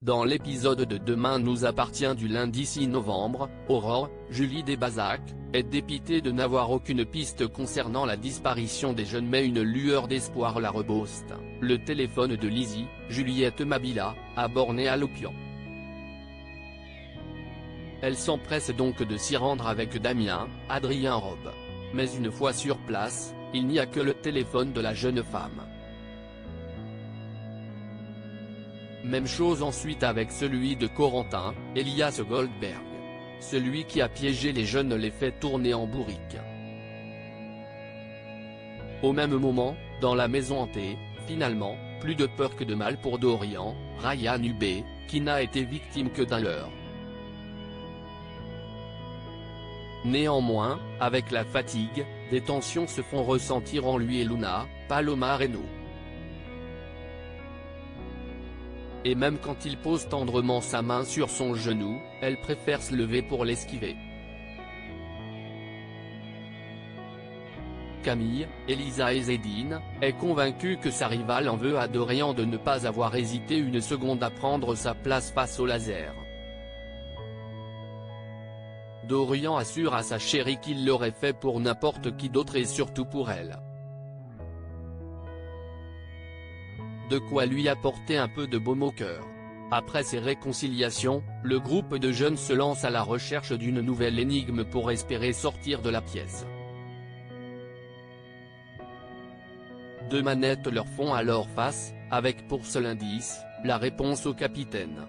Dans l'épisode de Demain nous appartient du lundi 6 novembre, Aurore, Julie Desbazac, est dépitée de n'avoir aucune piste concernant la disparition des jeunes mais une lueur d'espoir la rebooste. Le téléphone de Lizzie, Juliette Mabila, a borné à l'Opiant. Elle s'empresse donc de s'y rendre avec Damien, Adrien Robe. Mais une fois sur place, il n'y a que le téléphone de la jeune femme. Même chose ensuite avec celui de Corentin, Elias Goldberg. Celui qui a piégé les jeunes les fait tourner en bourrique. Au même moment, dans la maison hantée, finalement, plus de peur que de mal pour Dorian, Ryan Hubé, qui n'a été victime que d'un leurre. Néanmoins, avec la fatigue, des tensions se font ressentir en lui et Luna, Paloma Reno. Et même quand il pose tendrement sa main sur son genou, elle préfère se lever pour l'esquiver. Camille, Elisa et Zédine, est convaincue que sa rivale en veut à Dorian de ne pas avoir hésité une seconde à prendre sa place face au laser. Dorian assure à sa chérie qu'il l'aurait fait pour n'importe qui d'autre et surtout pour elle. De quoi lui apporter un peu de baume au cœur. Après ces réconciliations, le groupe de jeunes se lance à la recherche d'une nouvelle énigme pour espérer sortir de la pièce. Deux manettes leur font alors face, avec pour seul indice, la réponse au capitaine.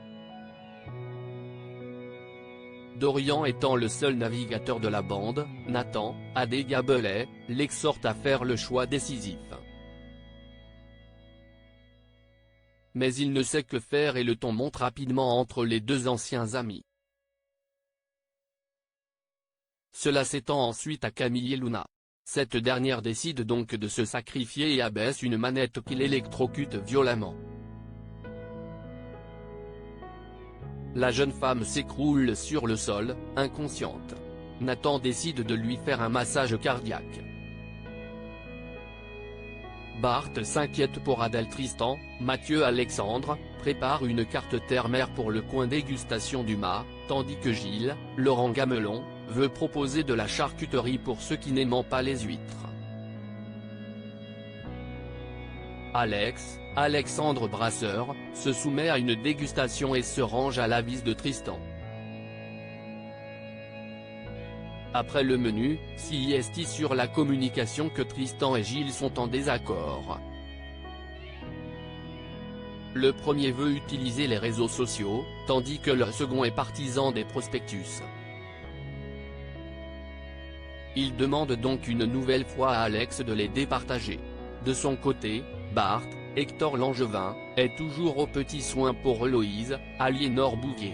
Dorian étant le seul navigateur de la bande, Nathan, A.D. Gabelet, l'exhorte à faire le choix décisif. Mais il ne sait que faire et le ton monte rapidement entre les deux anciens amis. Cela s'étend ensuite à Camille et Luna. Cette dernière décide donc de se sacrifier et abaisse une manette qui l'électrocute violemment. La jeune femme s'écroule sur le sol, inconsciente. Nathan décide de lui faire un massage cardiaque. Bart s'inquiète pour Adèle. Tristan, Mathieu Alexandre, prépare une carte terre-mer pour le coin dégustation du mât, tandis que Gilles, Laurent Gamelon, veut proposer de la charcuterie pour ceux qui n'aiment pas les huîtres. Alexandre Brasseur, se soumet à une dégustation et se range à l'avis de Tristan. Après le menu, c'est sur la communication que Tristan et Gilles sont en désaccord. Le premier veut utiliser les réseaux sociaux, tandis que le second est partisan des prospectus. Il demande donc une nouvelle fois à Alex de les départager. De son côté, Bart, Hector Langevin, est toujours aux petits soins pour Héloïse, Aliénor Bouvier.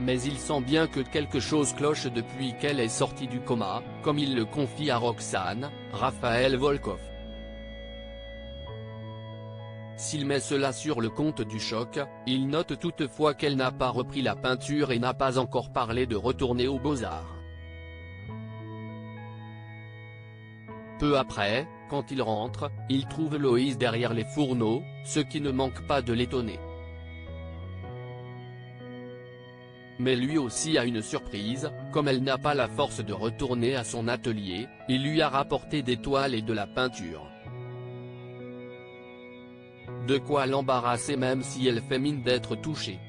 Mais il sent bien que quelque chose cloche depuis qu'elle est sortie du coma, comme il le confie à Roxane, Raphaël Volkov. S'il met cela sur le compte du choc, il note toutefois qu'elle n'a pas repris la peinture et n'a pas encore parlé de retourner aux Beaux-Arts. Peu après, quand il rentre, il trouve Loïs derrière les fourneaux, ce qui ne manque pas de l'étonner. Mais lui aussi a une surprise, comme elle n'a pas la force de retourner à son atelier, il lui a rapporté des toiles et de la peinture. De quoi l'embarrasser même si elle fait mine d'être touchée.